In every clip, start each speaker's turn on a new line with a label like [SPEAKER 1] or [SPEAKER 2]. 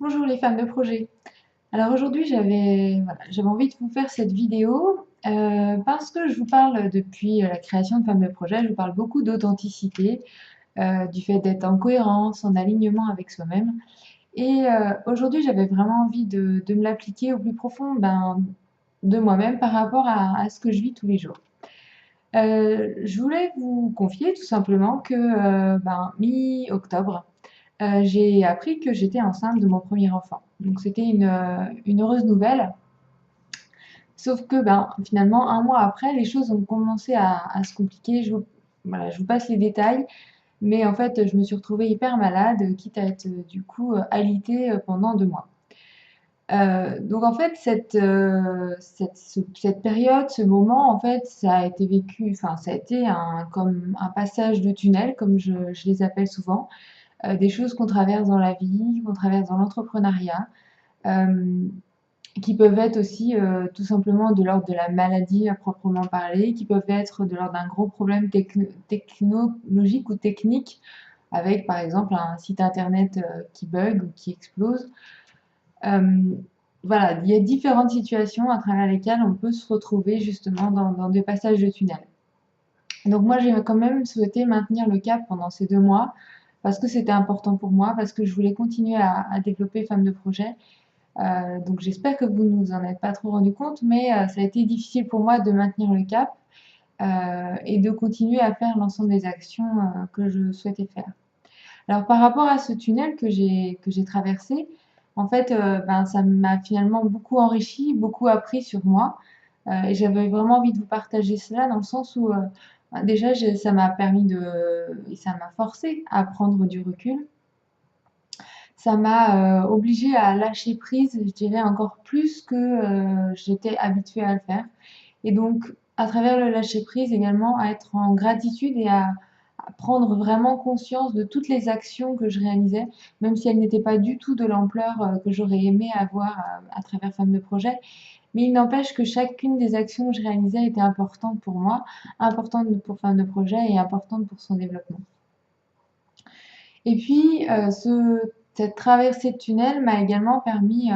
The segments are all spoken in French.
[SPEAKER 1] Bonjour les femmes de projet. Alors aujourd'hui j'avais envie de vous faire cette vidéo parce que je vous parle depuis la création de femmes de projet, je vous parle beaucoup d'authenticité, du fait d'être en cohérence, en alignement avec soi-même. Et aujourd'hui j'avais vraiment envie de me l'appliquer au plus profond de moi-même par rapport à ce que je vis tous les jours. Je voulais vous confier tout simplement que mi-octobre, j'ai appris que j'étais enceinte de mon premier enfant. Donc c'était une heureuse nouvelle. Sauf que finalement, un mois après, les choses ont commencé à se compliquer. Voilà, je vous passe les détails. Mais en fait, je me suis retrouvée hyper malade, quitte à être du coup alitée pendant 2 mois. Donc en fait, cette période, ce moment, en fait, ça a été vécu, enfin, ça a été comme un passage de tunnel, comme je les appelle souvent, des choses qu'on traverse dans la vie, qu'on traverse dans l'entrepreneuriat, euh, qui peuvent être aussi tout simplement de l'ordre de la maladie à proprement parler, qui peuvent être de l'ordre d'un gros problème technologique ou technique, avec par exemple un site internet qui bug ou qui explose. Euh, voilà, il y a différentes situations à travers lesquelles on peut se retrouver justement dans des passages de tunnel. Donc moi, j'ai quand même souhaité maintenir le cap pendant ces 2 mois parce que c'était important pour moi, parce que je voulais continuer à développer Femme de projet. Donc j'espère que vous ne vous en êtes pas trop rendu compte, mais ça a été difficile pour moi de maintenir le cap et de continuer à faire l'ensemble des actions que je souhaitais faire. Alors par rapport à ce tunnel que j'ai traversé, en fait, ça m'a finalement beaucoup enrichi, beaucoup appris sur moi. Et j'avais vraiment envie de vous partager cela dans le sens où déjà ça m'a permis et ça m'a forcé à prendre du recul. Ça m'a obligée à lâcher prise, je dirais encore plus que j'étais habituée à le faire. Et donc, à travers le lâcher prise également, à être en gratitude et à prendre vraiment conscience de toutes les actions que je réalisais, même si elles n'étaient pas du tout de l'ampleur que j'aurais aimé avoir à travers Femme de projet. Mais il n'empêche que chacune des actions que je réalisais était importante pour moi, importante pour Femme de projet et importante pour son développement. Et puis, cette traversée de tunnel m'a également permis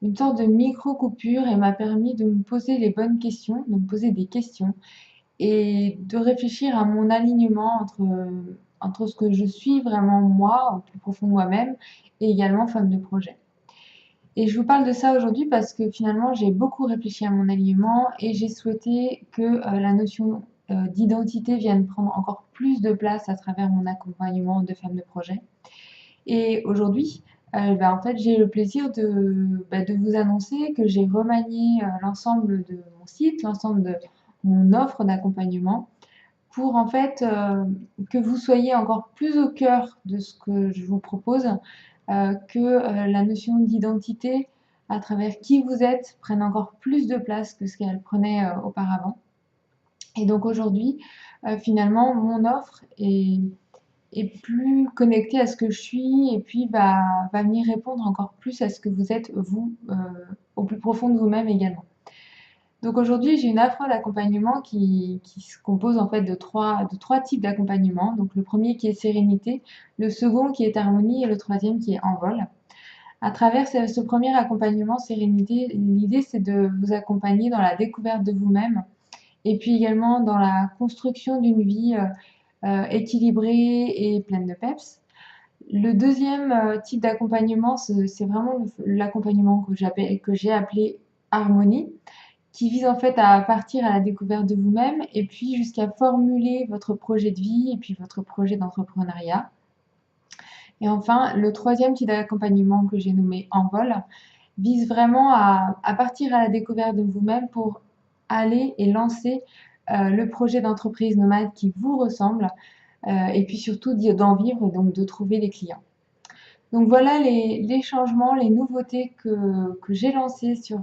[SPEAKER 1] une sorte de micro-coupure et m'a permis de me poser les bonnes questions, de me poser des questions et de réfléchir à mon alignement entre ce que je suis vraiment moi, au plus profond de moi-même, et également femme de projet. Et je vous parle de ça aujourd'hui parce que finalement, j'ai beaucoup réfléchi à mon alignement et j'ai souhaité que la notion d'identité vienne prendre encore plus de place à travers mon accompagnement de femmes de projet. Et aujourd'hui, en fait, j'ai le plaisir de vous annoncer que j'ai remanié l'ensemble de mon site, l'ensemble de mon offre d'accompagnement pour en fait que vous soyez encore plus au cœur de ce que je vous propose, que la notion d'identité à travers qui vous êtes prenne encore plus de place que ce qu'elle prenait auparavant. Et donc aujourd'hui, finalement, mon offre est plus connectée à ce que je suis et puis va venir répondre encore plus à ce que vous êtes, vous, au plus profond de vous-même également. Donc aujourd'hui, j'ai une offre d'accompagnement qui se compose en fait de trois types d'accompagnement. Donc le premier qui est sérénité, le second qui est harmonie et le troisième qui est envol. À travers ce premier accompagnement sérénité, l'idée c'est de vous accompagner dans la découverte de vous-même et puis également dans la construction d'une vie équilibrée et pleine de peps. Le deuxième type d'accompagnement, c'est vraiment l'accompagnement que j'ai appelé harmonie, qui vise en fait à partir à la découverte de vous-même et puis jusqu'à formuler votre projet de vie et puis votre projet d'entrepreneuriat. Et enfin, le troisième type d'accompagnement que j'ai nommé Envol vise vraiment à partir à la découverte de vous-même pour aller et lancer le projet d'entreprise nomade qui vous ressemble et puis surtout d'en vivre et donc de trouver des clients. Donc voilà les changements, les nouveautés que j'ai lancées sur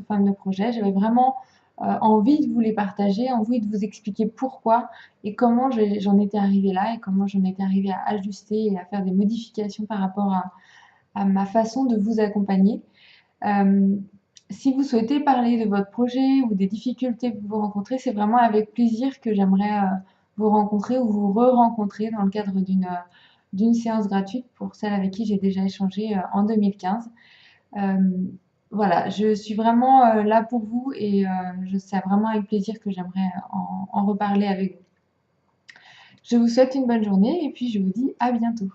[SPEAKER 1] Femme de projet. J'avais vraiment envie de vous les partager, envie de vous expliquer pourquoi et comment j'en étais arrivée là et comment j'en étais arrivée à ajuster et à faire des modifications par rapport à ma façon de vous accompagner. Euh, si vous souhaitez parler de votre projet ou des difficultés que vous rencontrez, c'est vraiment avec plaisir que j'aimerais vous rencontrer ou vous re-rencontrer dans le cadre d'une séance gratuite pour celles avec qui j'ai déjà échangé en 2015. Euh, voilà, je suis vraiment là pour vous et c'est vraiment avec plaisir que j'aimerais en reparler avec vous. Je vous souhaite une bonne journée et puis je vous dis à bientôt.